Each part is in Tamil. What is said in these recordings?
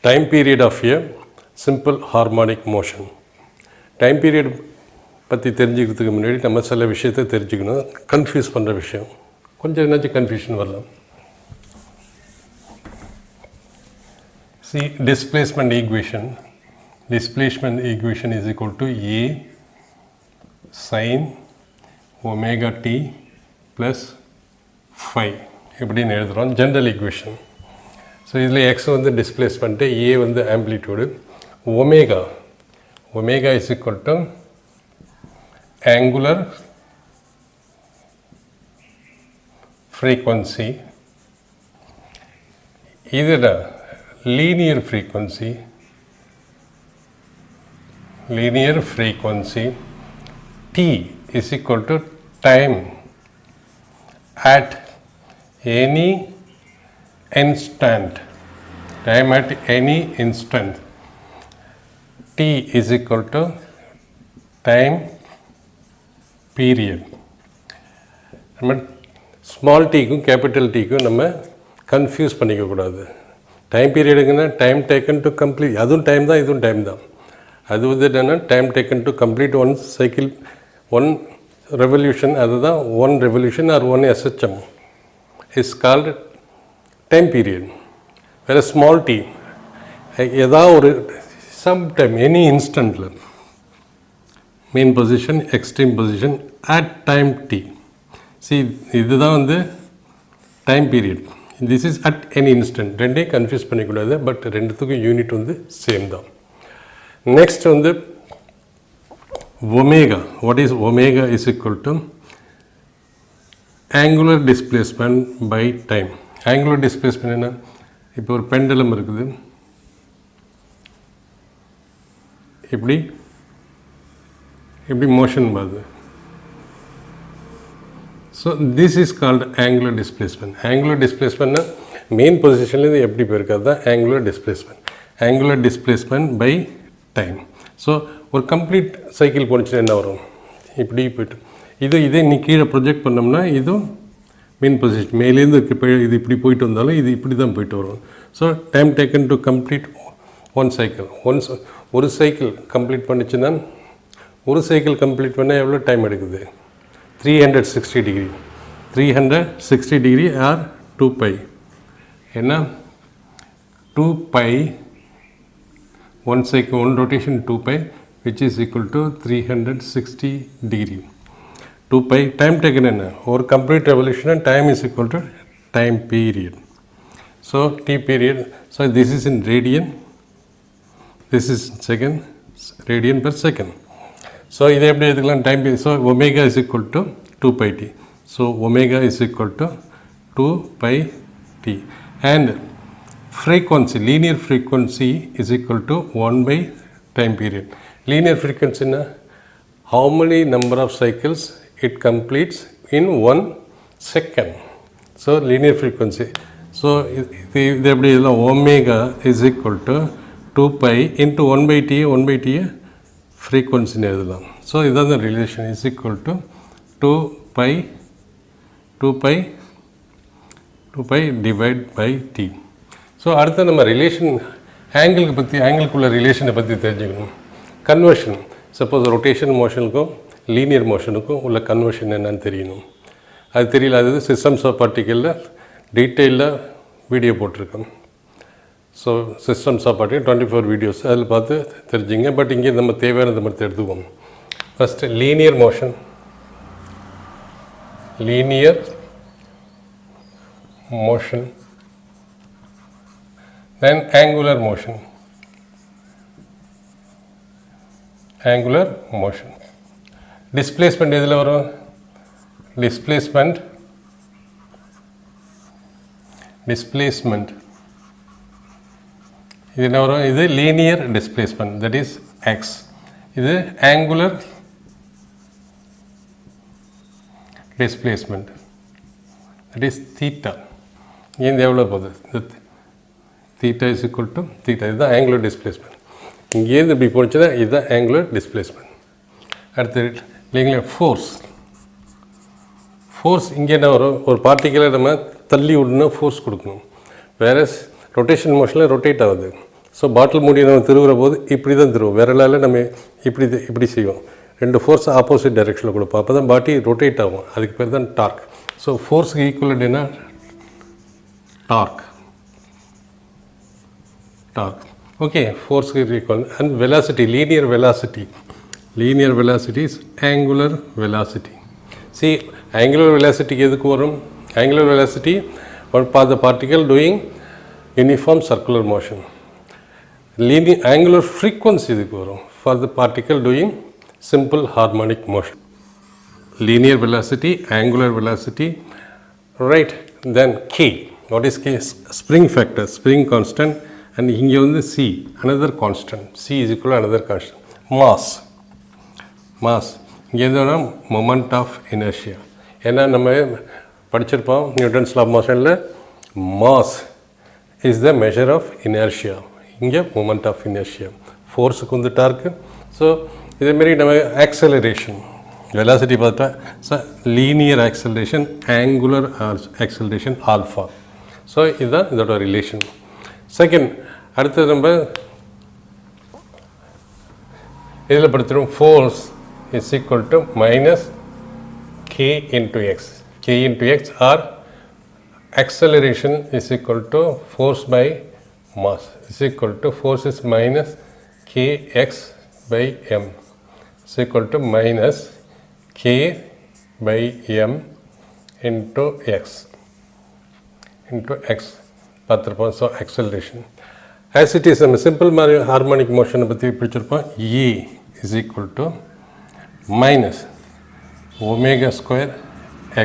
time period of a simple harmonic motion. Time period பற்றி தெரிஞ்சுக்கிறதுக்கு முன்னாடி நம்ம சில விஷயத்தை தெரிஞ்சுக்கணும். கன்ஃபியூஸ் பண்ணுற விஷயம் கொஞ்சம் என்னாச்சும் கன்ஃபியூஷன் வரலாம். See, displacement equation is equal to A sin omega t plus phi இப்படின்னு எழுதுகிறோம் ஜென்ரல் ஈக்குவேஷன். ஸோ இதில் எக்ஸ் வந்து டிஸ்பிளேஸ்மெண்ட்டு, ஏ வந்து amplitude, omega is equal to angular frequency, இதில் linear frequency t is equal to time at any instant, t is equal to time period. நம்ம ஸ்மால் டீக்கும் கேபிட்டல் டீக்கும் நம்ம கன்ஃபியூஸ் பண்ணிக்க கூடாது. டைம் பீரியடுங்கன்னா டைம் டேக்கன் டு கம்ப்ளீட், அதுவும் டைம் தான், இதுவும் டைம் தான். அது வந்து என்னென்னா time taken to complete one cycle, one revolution, அதுதான் one revolution or one SHM is called time period. வேறு ஸ்மால் டி ஏதாவது ஒரு சம் டைம் எனி இன்ஸ்டன்ட்டில் mean position extreme position at time T. இதுதான் வந்து time period. This is at any instant. ரெண்டையும் கன்ஃபியூஸ் பண்ணிக்கூடாது, பட் ரெண்டுத்துக்கும் யூனிட் வந்து சேம் தான். நெக்ஸ்ட் வந்து omega. What is omega is equal to angular displacement by time. Angular displacement என்ன? இப்போ ஒரு பெண்டலம் இருக்குது, இப்படி மோஷன் வருது. So this is called angular displacement. Angular டிஸ்பிளேஸ்மெண்ட்னா மெயின் பொசிஷன்லேருந்து எப்படி போயிருக்காது தான் angular displacement by time. So ஒரு கம்ப்ளீட் சைக்கிள் போணுச்சுன்னா என்ன வரும்? இப்படி போய்ட்டு இதே நீ கீழே ப்ரொஜெக்ட் பண்ணோம்னா இதுவும் மெயின் பொசிஷன் மேலேருந்து இது இப்படி போயிட்டு வந்தாலும் இது இப்படி தான் போயிட்டு வரும். So time taken to complete one cycle. ஒரு சைக்கிள் கம்ப்ளீட் பண்ணிச்சுன்னா ஒரு சைக்கிள் கம்ப்ளீட் பண்ணால் எவ்வளோ டைம் எடுக்குது? 360 டிகிரி. 360 degree R 2π. என்ன 2π, one cycle, one rotation 2π, which is equal to 360 degree. 2π time taken என்ன? ஒரு complete revolution and time is equal to time period. So t period, so this is in radian, this is second, radian per second. So இதை எப்படி எடுத்துக்கலாம்? Time period. So omega is equal to 2πt. So omega is equal to 2πt. And frequency, linear frequency is equal to 1 time period. Linear ஃப்ரீக்வன்சின்னா how many number of cycles it completes in 1 second. So linear frequency. So இது எப்படி இதெல்லாம் omega is equal to 2π into 1/t, 1/t ஃப்ரீக்வன்சின்னு எழுதலாம். ஸோ இதுதான் relation is equal to 2π divide by T. So அடுத்து நம்ம ரிலேஷன் ஆங்கிளுக்குள்ள ரிலேஷனை பற்றி தெரிஞ்சுக்கணும். கன்வர்ஷன், சப்போஸ் ரொட்டேஷன் மோஷனுக்கும் லீனியர் மோஷனுக்கும் உள்ள கன்வர்ஷன் என்னன்னு தெரியணும். அது தெரியல, அது சிஸ்டம்ஸ் ஆஃப் பார்ட்டிக்கலில் டீட்டெயிலாக வீடியோ போட்டிருக்கோம். So systems of particle 24 videos அதில் பார்த்து தெரிஞ்சுங்க. பட் இங்கே நம்ம தேவையானதை மட்டும் எடுத்துக்குவோம். First linear motion, then angular motion. Displacement எதில் வரும்? டிஸ்பிளேஸ்மெண்ட் இது என்ன வரும்? இது linear displacement, that is X. இது angular displacement, that is theta. இங்கே எவ்வளோ போகுது? Theta is equal to theta. இதுதான் ஆங்குலர் டிஸ்பிளேஸ்மெண்ட். இங்கேருந்து இப்படி போச்சுன்னா இதுதான் ஆங்குலர் டிஸ்பிளேஸ்மெண்ட். அடுத்து இல்லைங்களா ஃபோர்ஸ் இங்கே என்ன வரும்? ஒரு பார்ட்டிக்கலை நம்ம தள்ளி விடணும்னா ஃபோர்ஸ் கொடுக்கணும். வேற ரொட்டேஷன் மோஷனில் ரொட்டேட் ஆகுது, ஸோ பாட்டில் மூடி நம்ம திருவுற போது இப்படி தான் திருவோம், விரலால் நம்ம இப்படி செய்வோம். ரெண்டு ஃபோர்ஸ் ஆப்போசிட் டைரெக்ஷனில் கொடுப்போம், அப்போ தான் பாட்டி ரொட்டேட் ஆகும். அதுக்கு பேர் தான் டார்க். ஸோ ஃபோர்ஸுக்கு ஈக்குவல் என்ன? Dark. Okay, force is equal. And velocity, linear velocity. Linear velocity is angular velocity. See, angular velocity எதுக்கு வரும்? Angular velocity for the particle doing uniform circular motion. Linear angular frequency எதுக்கு வரும்? For the particle doing simple harmonic motion. Linear velocity, angular velocity, right? Then K. What is K? Spring factor, spring constant. And இங்கே வந்து C, another constant. C is equal to another constant. Mass. இங்கே எதுனா moment of inertia. ஏன்னா நம்ம படிச்சிருப்போம் நியூட்டன்ஸ் லா ஆஃப் மோஷனில் mass is the measure of inertia. இங்கே moment of inertia. ஃபோர்ஸுக்கு வந்து டார்க்கு. ஸோ இதேமாரி நம்ம ஆக்சலரேஷன் வெலாசிட்டி பார்த்தா linear acceleration, angular acceleration alpha. So இதுதான் இதோட ரிலேஷன். செகண்ட், அடுத்தது நம்ம இதில் படுத்துகிறோம் force is equal to minus K into X. K into X or acceleration is equal to force by mass is equal to force is minus kx by m is equal to minus k by m into x பார்த்துருப்போம். So acceleration as it is நம்ம சிம்பிள் மாதிரி ஹார்மோனிக் மோஷனை பற்றி பிடிச்சிருப்போம். E is equal to minus omega square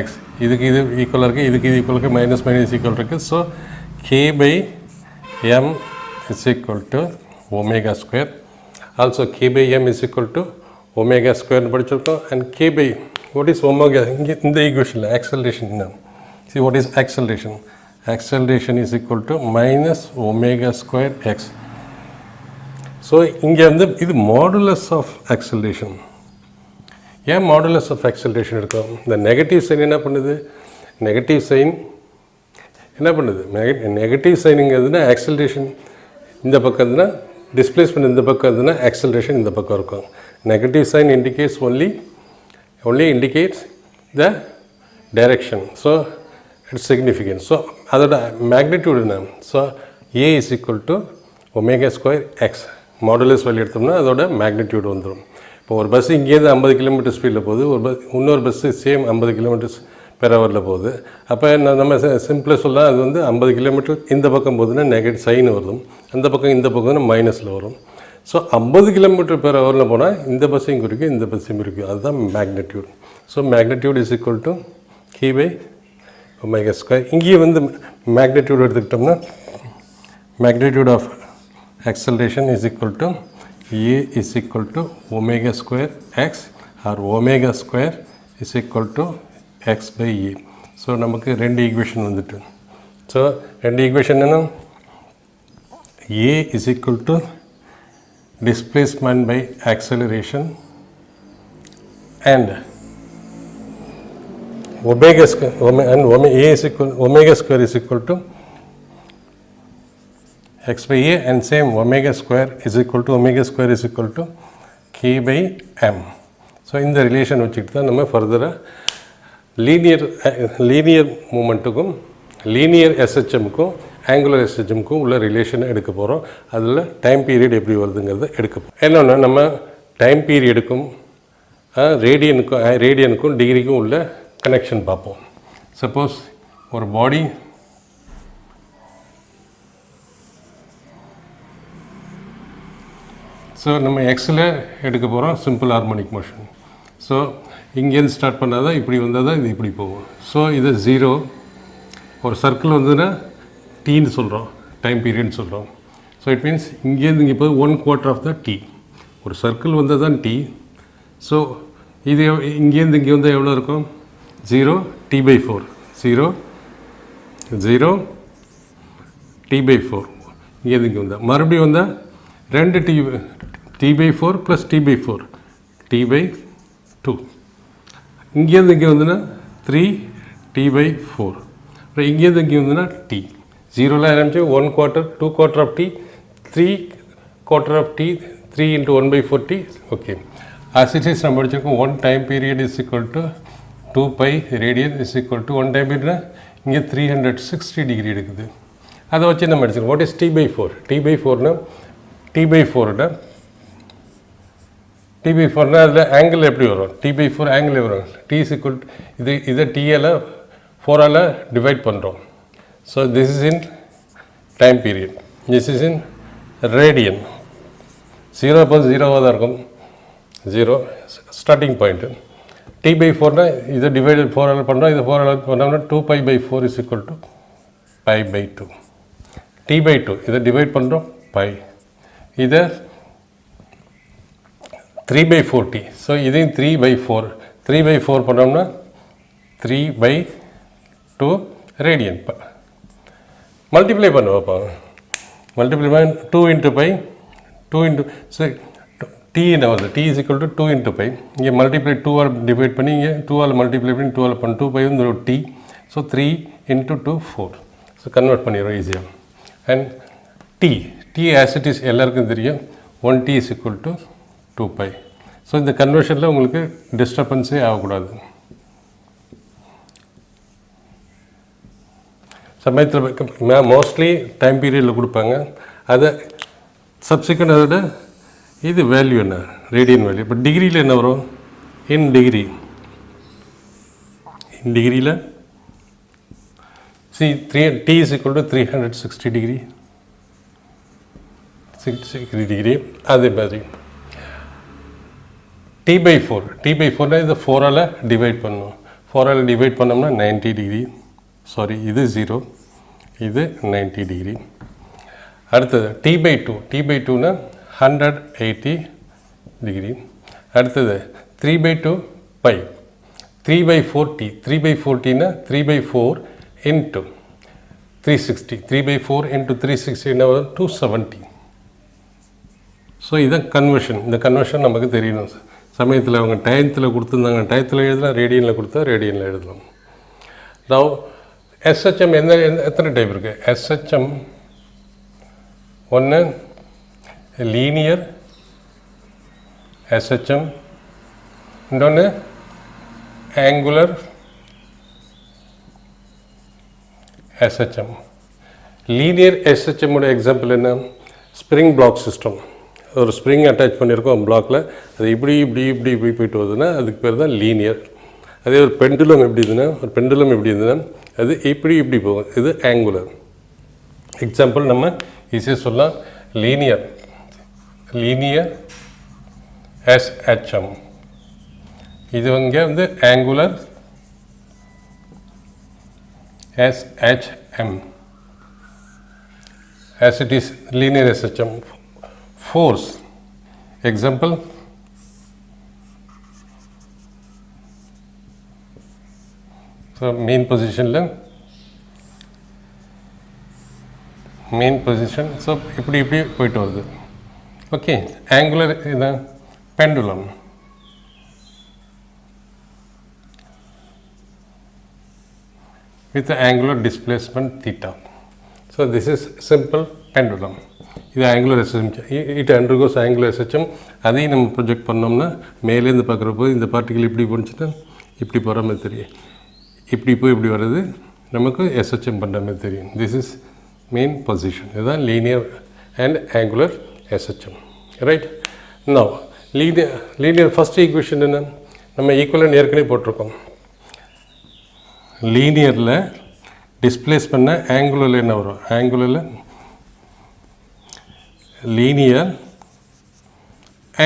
x. இதுக்கு இது ஈக்குவலாக இருக்குது, இதுக்கு இது ஈக்குவல் இருக்குது, மைனஸ் மைனஸ் ஈக்குவல் இருக்குது. So K by M is equal to omega square. Also K by M is equal to omega ஸ்கொயர்னு படிச்சிருக்கோம். And K by what is omega, இங்கே இந்த ஈக்குவேஷனில் ஆக்சலரேஷன் என்ன? See what is acceleration? Acceleration is equal to minus omega square X. So இங்கே வந்து இது மாடுலஸ் ஆஃப் ஆக்சலரேஷன். ஏன் மாடுலஸ் ஆஃப் ஆக்சலரேஷன் இருக்கும்? இந்த நெகட்டிவ் சைன் என்ன பண்ணுது? நெகட்டிவ் சைன் என்ன பண்ணுது? நெகட்டிவ் சைனுங்கிறதுனா ஆக்சலரேஷன் இந்த பக்கம் இருந்துன்னா, டிஸ்பிளேஸ்மெண்ட் இந்த பக்கம் இருந்துன்னா ஆக்சலரேஷன் இந்த பக்கம் இருக்கும். Negative sign indicates only indicates the direction. So its significance. So அதோட மேக்னிடியூட் என்ன? So A is equal to omega square X. Modulus value எடுத்தோம்னா அதோட மேக்னிடியூட் வந்துடும். இப்போ ஒரு பஸ்ஸு இங்கேருந்து 50 கிலோமீட்டர் ஸ்பீடில் போகுது, இன்னொரு பஸ்ஸு சேம் 50 கிலோமீட்டர்ஸ் பெர் ஹவரில் போகுது. அப்போ நம்ம சிம்பிளாக சொல்லலாம், அது வந்து 50 கிலோமீட்டர் இந்த பக்கம் போகுதுன்னா நெகட்டிவ் சைன் வரும், அந்த பக்கம் இந்த பக்கம்னா மைனஸில் வரும். ஸோ 50 கிலோமீட்டர் பெர் ஹவரில் போனால் இந்த பஸ்ஸையும் குறிக்கும், இந்த பஸ்ஸையும் குறிக்கும். அதுதான் magnitude. So magnitude is equal to K by omega square. இங்கேயே வந்து மேக்னிடியூட் எடுத்துக்கிட்டோம்னா magnitude of acceleration is equal to A is equal to omega square x or omega square is equal to x by A. So நமக்கு ரெண்டு ஈக்குவேஷன் வந்துட்டு. ஸோ ரெண்டு ஈக்குவேஷன் என்ன? A is equal to displacement by acceleration and omega square and A is equal omega square is equal to x by a, and same omega square is equal to k by m. So இந்த ரிலேஷன் வச்சுக்கிட்டு தான் நம்ம ஃபர்தராக லீனியர் மூமெண்ட்டுக்கும் லீனியர் எஸ்ஹெச்எம்க்கும் ஆங்குலர் எஸ்ஹெச்எம்க்கும் உள்ள ரிலேஷனை எடுக்க போகிறோம். அதில் டைம் பீரியட் எப்படி வருதுங்கிறத எடுக்க போகிறோம். என்னென்னா நம்ம டைம் பீரியடுக்கும் ரேடியனுக்கும் டிகிரிக்கும் உள்ள கனெக்ஷன் பார்ப்போம். சப்போஸ் ஒரு பாடி ஸோ நம்ம எக்ஸில் எடுக்க போகிறோம் சிம்பிள் ஹார்மோனிக் மோஷன். ஸோ இங்கேருந்து ஸ்டார்ட் பண்ணால் தான் இப்படி வந்தால் தான் இது இப்படி போகும். ஸோ இது 0. ஒரு சர்க்கிள் வந்ததுன்னா டீன்னு சொல்கிறோம், டைம் பீரியட்னு சொல்கிறோம். ஸோ இட் மீன்ஸ் இங்கேருந்து இங்கே போய் 1/4 ஆஃப் த டி. ஒரு சர்க்கிள் வந்தால் தான் டி. ஸோ இது இங்கேருந்து இங்கே வந்தால் எவ்வளோ இருக்கும்? 0 t/4. 0 t/4. இங்கேருந்து இங்கே வந்தால் மறுபடியும் வந்தால் 2 t/4 ப்ளஸ் t/4 t/2. இங்கேருந்து இங்கே வந்துன்னா 3 t/4. அப்புறம் இங்கேருந்து இங்கே வந்துன்னா டி. 0ல் ஆரம்பிச்சு 1/4 2/4 of D 3 quarter of t, 3 into 1 by 4 t, okay. As it is, நம்ம படிச்சிருக்கோம் 1 time period is equal to 2 pi radian is equal to 1 time period இங்கே 360 degree எடுக்குது. அதை வச்சு நம்ம படிச்சிருக்கோம். What is t by 4? t by 4னா t by 4னா அதில் ஆங்கிள் எப்படி வரும்? t by 4 ஆங்கிள் வரும். t is equal to இதை t-ஆல் 4ஆல் டிவைட் பண்ணுறோம். So this is in time period. This is in radian. 0 அப்போ 0வாக தான் இருக்கும். 0 ஸ்டார்டிங் பாயிண்ட்டு. t by 4னா இதை டிவைடட் 4ஆல் பண்ணுறோம். இதை 4ஆல் பண்ணோம்னா 2 pi by 4 is equal to pi by 2. t by 2 இதை டிவைட் பண்ணுறோம் pi. இதை 3 by 4t. ஸோ இதையும் 3 by 4. 3 by 4 பண்ணோம்னா 3 by 2 radian. மல்டிப்ளை பண்ணுவோம்ப்பா. மல்டிப்ளை பண்ணி 2 into pi 2 into சரி t என்ன வருது? t is equal to 2 into pi. இங்கே மல்டிப்ளை 2ஆல் டிவைட் பண்ணி இங்கே 2ஆல் மல்டிப்ளை பண்ணி 2ஆல் பண்ண 2 pi வந்து ஒரு t. So 3 into 2 4. So convert பண்ணிடுறோம் ஈஸியாக. And t as it is எல்லாருக்கும் தெரியும் 1t is equal to 2 pi. So இந்த கன்வர்ஷனில் உங்களுக்கு டிஸ்டர்பன்ஸே ஆகக்கூடாது. சமயத்தில் மோஸ்ட்லி டைம் பீரியடில் கொடுப்பாங்க. அதை சப்சிக்வெண்ட் அதோட இது வேல்யூ என்ன? Radian value. இப்போ டிகிரியில் என்ன வரும்? இன் டிகிரியில் t is equal to 360 degree. 60 degree. அதே மாதிரி t by 4னா இதை 4ஆல் டிவைட் பண்ணணும். 4ஆல் டிவைட் பண்ணோம்னா 90 degree. சாரி, இது 0, இது 90 degree. அடுத்தது t by 2னா 180 degree. அடுத்தது 3 by 2 pi. 3 by 4t. 3 by 4tனா 3 by 4 into 360. 3 by 4 into 360 என்ன வரும்? 270. ஸோ இதுதான் கன்வர்ஷன். இந்த கன்வர்ஷன் நமக்கு தெரியணும். சமயத்தில் அவங்க டயத்தில் கொடுத்துருந்தாங்க, டயத்தில் எழுதலாம், ரேடியனில் கொடுத்தா ரேடியனில் எழுதலாம். நவ் SHM எத்தனை டைப் இருக்குது? SHM ஒன்று லீனியர் SHM, இன்னொன்று ஆங்குலர் SHM. லீனியர் SHM உடைய எக்ஸாம்பிள் என்ன? Spring black system. ஒரு ஸ்ப்ரிங் அட்டாச் பண்ணியிருக்கோம் பிளாக்கில், அது இப்படி போயிட்டு வருதுன்னா அதுக்கு பேர் தான் லீனியர். அதே ஒரு பெண்டுலம் எப்படி இருந்ததுன்னா அது இப்படி போகும், இது ஆங்குலர். எக்ஸாம்பிள் நம்ம ஈஸியாக சொல்லலாம். Linear SHM. இது இங்கே வந்து angular SHM. As it is linear SHM. Force. Example. So main position. So இப்படி போயிட்டு வருது. ஓகே. ஆங்குலர் இது pendulum. with the angular displacement theta. So this is simple pendulum. இது angular SHM. It undergoes angular SHM. அதையும் நம்ம ப்ரொஜெக்ட் பண்ணோம்னா மேலேருந்து பார்க்குறப்போ இந்த பார்ட்டிகல் இப்படி போச்சுன்னா இப்படி போகிற மாதிரி தெரியும். இப்படி போய் இப்படி வர்றது நமக்கு SHM பண்ணுற மாதிரி தெரியும். This is mean position. இதுதான் linear and angular SHM. Right. Now linear first equation என்ன? நம்ம ஈக்குவலன் ஏற்கனவே போட்டிருக்கோம். லீனியரில் டிஸ்பிளேஸ் பண்ண ஆங்குலரில் என்ன வரும்? ஆங்குலரில் லீனியர்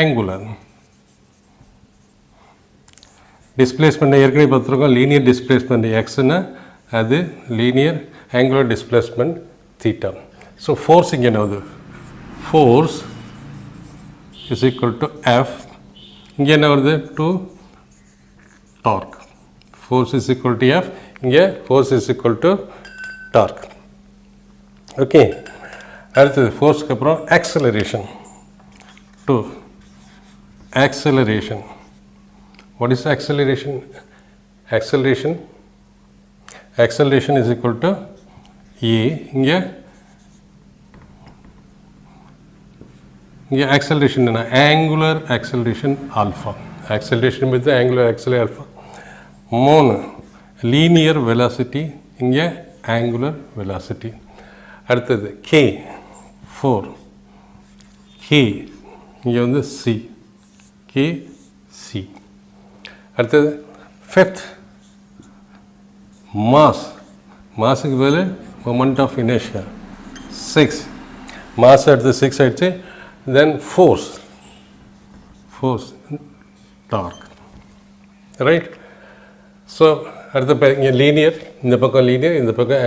ஆங்குலர் டிஸ்பிளேஸ்மெண்ட் ஏற்கனவே பார்த்துருக்கோம். லீனியர் டிஸ்பிளேஸ்மெண்ட் எக்ஸ்னா அது linear angular displacement theta. So force இங்கே என்ன வருது? Force is equal to F. இங்கே என்ன வருது? To torque. Force is equal to F. இங்கே force is equal to torque. Okay. அடுத்தது ஃபோர்ஸ்க்கு அப்புறம் acceleration. To acceleration. What is acceleration? Acceleration is equal to A. இங்கே இங்கே ஆக்சலரேஷன் என்ன, angular acceleration alpha. Acceleration with angular acceleration alpha. 3 linear velocity, இங்கே ஆங்குலர் வெலாசிட்டி. அடுத்தது கே 4, கே இங்கே வந்து சி, கே சி. அடுத்தது 5th மாஸ், மாஸுக்கு பதில் மொமெண்ட் ஆஃப் இனர்ஷியா 6, மாஸ் அடுத்து 6 ஆயிடுச்சு. Then force, force torque, right. So அடுத்த இங்கே லீனியர், இந்த பக்கம் லீனியர், இந்த பக்கம்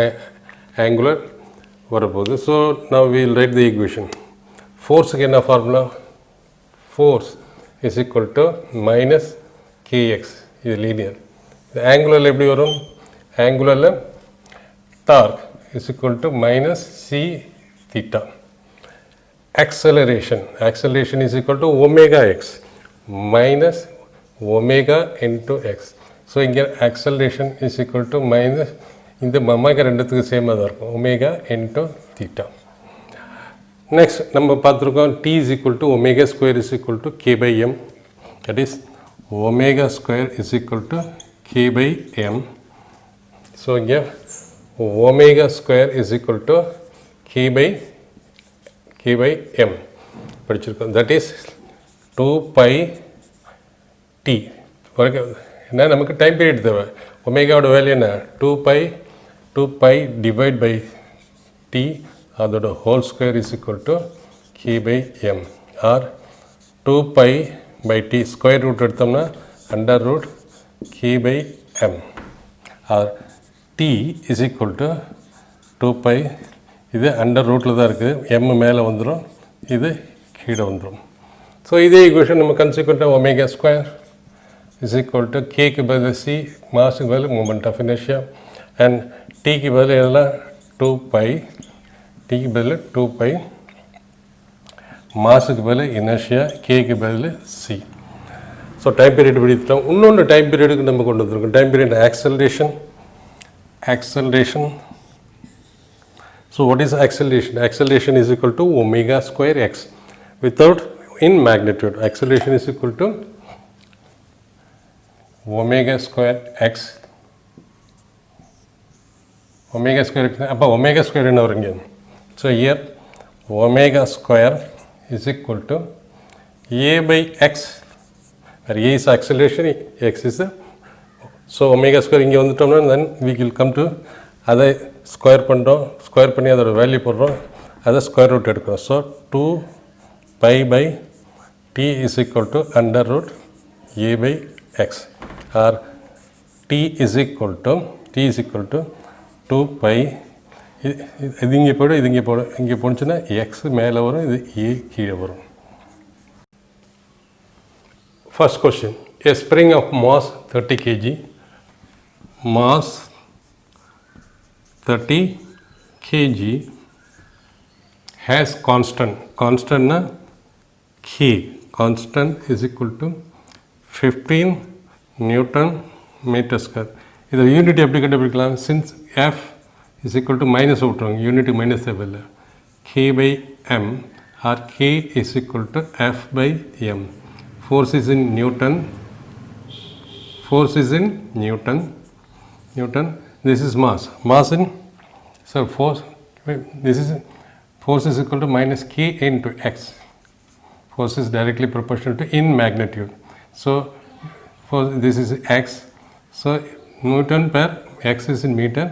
ஆங்குலர் வரப்போகுது. So now we will write the equation. ஃபோர்ஸுக்கு என்ன formula, force is equal to minus K X, இது லீனியர். இது ஆங்குலரில் எப்படி வரும், ஆங்குலரில் torque is equal to minus C theta. Acceleration, acceleration is equal to omega X minus omega into X. So இங்கே acceleration is equal to minus, இந்த ஒமேகா ரெண்டுத்துக்கு சேமாக தான் இருக்கும், ஒமேகா இன்ட்டு தீட்டா. நெக்ஸ்ட் நம்ம பார்த்துருக்கோம் T is equal to omega square is equal to K by M. That is omega square is equal to K by M. So இங்கே omega square is equal to K by M படிச்சிருக்கோம். தட் இஸ் 2 பை டி வரைக்கும். என்ன நமக்கு டைம் பீரியட் தேவை, ஒமேகாவோட வேல்யூ என்ன, 2 பை டிவைட் பை டி, அதோட whole square is equal to K by M. Or 2 pi by T square root எடுத்தோம்னா under root K by M. Or T is equal to 2 pi, இது அண்டர் ரூட்டில் தான் இருக்குது, எம் மேலே வந்துடும், இது கீழே வந்துடும். ஸோ இதே ஈக்குவேஷன் நம்ம கன்சிக்வெண்ட்டாக omega square is equal to கேக்கு பதில் சி, மாஸுக்கு பதில் மூமெண்ட் ஆஃப் இனர்ஷியா, அண்ட் டிக்கு பதில் இதெல்லாம் 2 பை, டிக்கு பதில் 2 பை, மாஸுக்கு பதில் இனர்ஷியா, கேக்கு பதில் சி. ஸோ டைம் பீரியட் பிடித்தோம். இன்னொன்று டைம் பீரியடுக்கு நம்ம கொண்டு வந்துருக்கோம். Time period acceleration, acceleration. So what is acceleration? Acceleration is equal to omega square x without in magnitude. Acceleration is equal to omega square x. Omega square x. Appa omega square என்ன வருங்க? So here omega square is equal to a by x, where a is acceleration, x is the, so omega square இங்கே வந்துட்டோம்னா then we will come to அதை ஸ்கொயர் பண்ணுறோம், ஸ்கொயர் பண்ணி அதோட வேல்யூ போடுறோம், அதை ஸ்கொயர் ரூட் எடுக்கிறோம். So 2 pi by T is equal to under root A by X. Or T is equal to 2 pi, இது இங்கே போய்டும், இது இங்கே போடும், இங்கே போணுச்சுன்னா எக்ஸ் மேலே வரும், இது ஏ கீழே வரும். First question, a spring of mass 30 kg, mass 30 kg has constant na k, constant is equal to 15 Newton meter square. இதை யூனிட் எப்படி கண்டுபிடிக்கலாம், since f is equal to minus விட்டுருவாங்க, யூனிட் மைனஸ் தேவையில்லை, k by m or k is equal to f by m. Force is in Newton, force is in Newton, this is mass in, so force, this is force is equal to minus k into x. Force is directly proportional to in magnitude, so force, this is x, so Newton per x is in meter,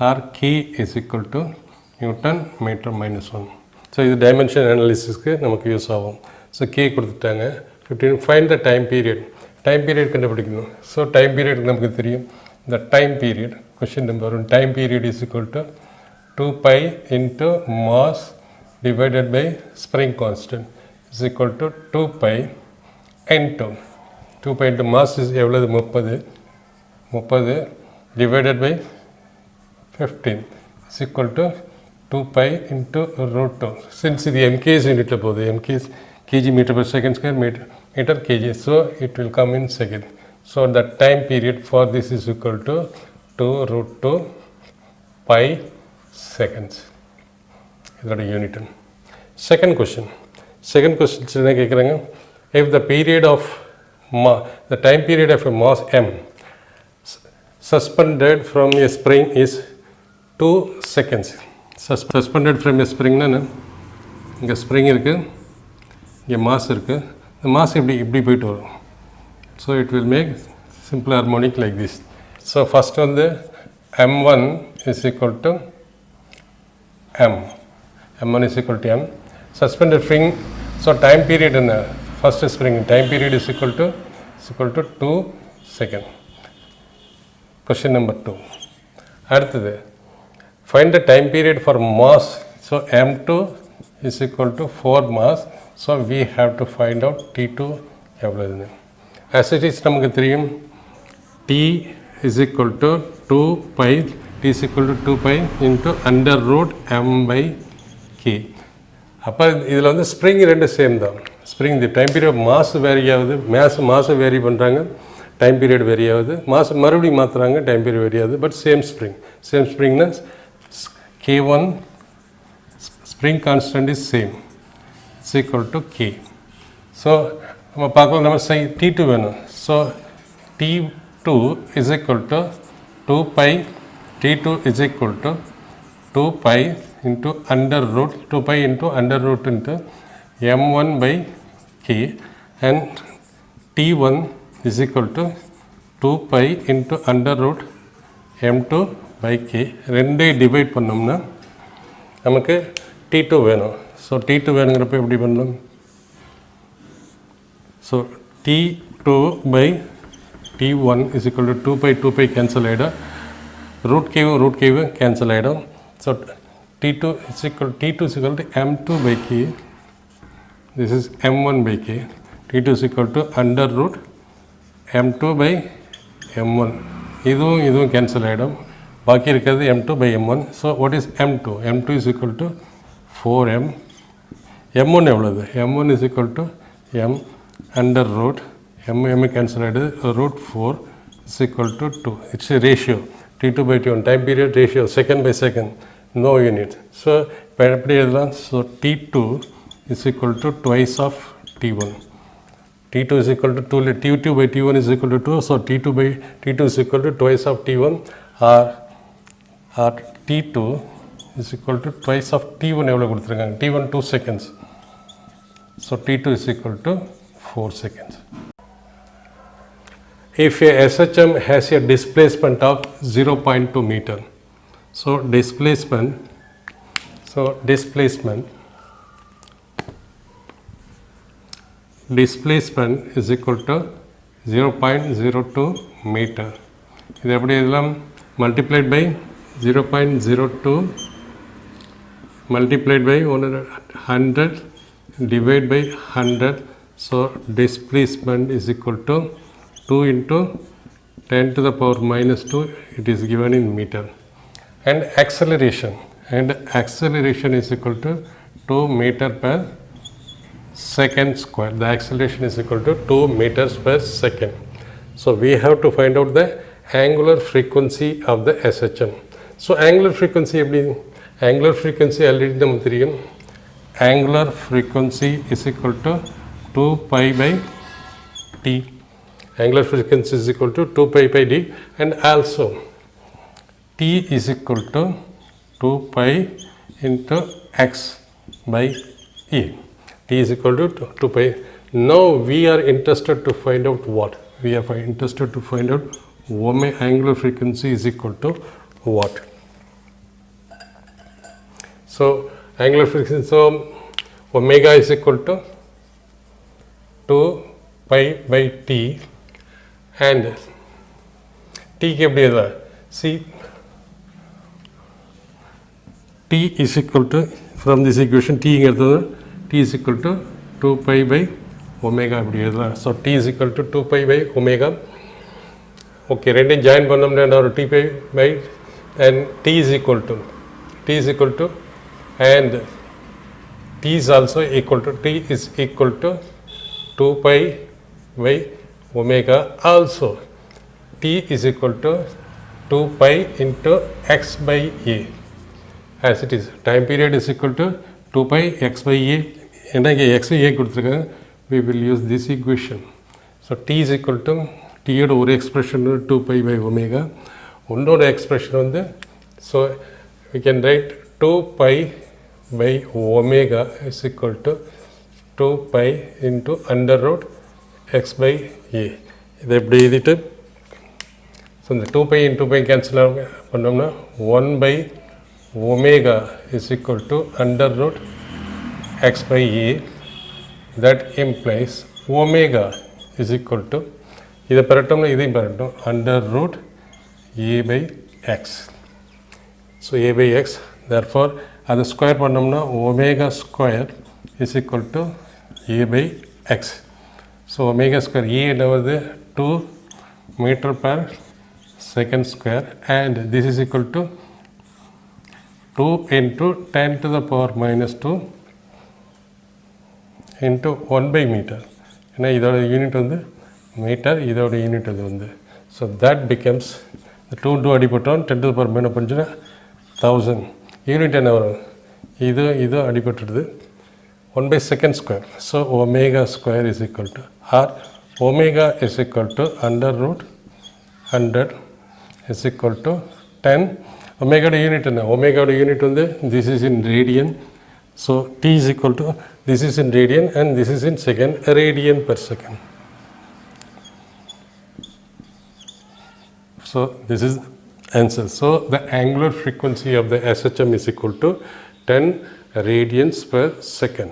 or k is equal to Newton meter minus 1. So இது dimension analysis க்கு நமக்கு யூஸ் ஆகும். So k கொடுத்துட்டாங்க 15. Find the time period. Time period கண்டுபிடிக்கணும். So time period நமக்கு தெரியும். The time period, question number 1, time period is equal to 2 pi into mass divided by spring constant is equal to 2 pi into 2 pi into mass is எவ்வளவு 30 divided by 15 is equal to 2 pi into root 2. Since இது mks unit போகுது, mks kg meter per second square, meter kg, so it will come in second. So the time period for this is equal to 2 root 2 pi seconds. Is that a unit? Second question, Second question என்ன கேட்குறாங்க, if the period of the time period of a mass m suspended from a spring is 2 seconds. Suspended from a spring னா இங்கே ஸ்ப்ரிங் இருக்குது, இங்கே மாஸ் இருக்குது, இந்த மாஸ் இப்படி போயிட்டு வரும். So it will make simple harmonic like this. So first வந்து m1 is equal to m1 is equal to m. Suspended spring, so time period in the first spring, time period is equal to 2 seconds. Question number 2. அடுத்தது, find the time period for mass. So m2 is equal to 4 mass. So we have to find out T2 எவ்வளவுன்னு. As it is நமக்கு தெரியும், T is equal to 2 pi, T is equal to 2 pi into under root m by k. அப்போ இதில் வந்து ஸ்ப்ரிங் ரெண்டு சேம் தான். Spring the time period mass vary ஆகுது, மாசை வேரி பண்ணுறாங்க, டைம் பீரியட் வேரி ஆகுது, மாதம் மறுபடியும் மாற்றுறாங்க, டைம் பீரியட் வேரி ஆகுது. பட் சேம் ஸ்ப்ரிங்னா K1 spring constant is same, it's equal to K. So நம்ம பார்க்கலாம், நம்ம T2 வேணும். So T2 is equal to 2 pi, T2 is equal to 2 pi into under root, 2 pi into under root into m1 by k, and T1 is equal to 2 pi into under root m2 by k. ரெண்டே டிவைட் பண்ணோம்னா நமக்கு T2 வேணும். ஸோ T2 வேணுங்கிறப்ப எப்படி பண்ணலாம்? So T2 by T1 is equal to 2 pi cancel ஆகிடும், root k cancel ஆகிடும். So T2 is equal to m2 by k, this is m1 by k. T2 is equal to under root m2 by m1. இதுவும் cancel ஆகிடும், பாக்கி இருக்கிறது m2 by m1. So what is m2? m2 is equal to 4m. m1 எவ்வளவு? m1 is equal to m under root m cancel ஆகிடுது, root 4 is equal to 2. It's a ratio, T2 by T1, time period ratio, second by second, no unit. So இப்போ எப்படி எழுதலாம்? So T2 is equal to twice of T1. T2 is equal to 2, T2 by T1 is equal to 2, so T2 is equal to twice of T1, or T2 is equal to twice of T1. எவ்வளோ கொடுத்துருக்காங்க? T1 2 seconds, so T2 is equal to 4 seconds. If a SHM has a displacement of 0.2 meter, so displacement is equal to 0.02 meter. இது எப்படி எழுதலாம்? multiplied by 0.02 multiplied by 100 divided by 100. So displacement is equal to 2 into 10 to the power minus 2, it is given in meter. And acceleration is equal to 2 meter per second square. The acceleration is equal to 2 meters per second. So we have to find out the angular frequency of the SHM. So angular frequency எப்படி? Angular frequency already நமக்கு தெரியும். Angular frequency is equal to 2 pi by t. Angular frequency is equal to 2 pi by d, and also t is equal to 2 pi into x by e. T is equal to 2 pi. Now we are interested to find out what? We are interested to find out angular frequency is equal to what? So angular frequency, so omega is equal to 2 pi by t, and t के எப்படி எழுதலாம்? See, t is equal to, from this equation t எடுத்தது, t is equal to 2 pi by omega அப்படி எழுதலாம். So t is equal to 2 pi by omega. Okay, ரெண்டையும் ஜாயின் பண்ணோம்னா ஒரு t pi by, and t is equal to, and t is also equal to, t is equal to 2 pi by omega. Also t is equal to 2 pi into x by a, as it is. Time period is equal to 2 pi x by a ஏன்னா இங்கே எக்ஸ் ஏ கொடுத்துருக்காங்க, we will use this equation. So t is equal to t யோட ஒரு எக்ஸ்பிரஷன் 2 pi by omega, இன்னொரு எக்ஸ்பிரஷன் வந்து so we can write 2 pi by omega is equal to 2 pi into under root x by a. இதை எப்படி எழுதிட்டு ஸோ இந்த 2 pi into pi கேன்சல் பண்ணோம்னா 1 by omega is equal to under root x by a. That implies omega is equal to இதை பெறட்டோம்னா இதையும் பெறட்டும் under root a by x. So a by x, therefore அதை ஸ்கொயர் பண்ணோம்னா omega square is equal to a by x. So omega square a என்னவது 2 meter per second square and this is equal to 2 into 10 to the power minus 2 into 1 by meter. ஏன்னா இதோட யூனிட் வந்து மீட்டர், இதோட யூனிட் அது வந்து so that becomes 2 அடிபட்டோம் 10 to the power minus பண்ணுச்சுன்னா 1000. யூனிட் என்ன வரும், இது அடிபட்டுடுது 1 by second square. So omega square is equal to or omega is equal to under root 100 is equal to 10. Omega unit என்ன, omega unit வந்து this is in radian. So t is equal to this is in radian and this is in second, radian per second. So this is answer. So the angular frequency of the SHM is equal to 10 radians per second.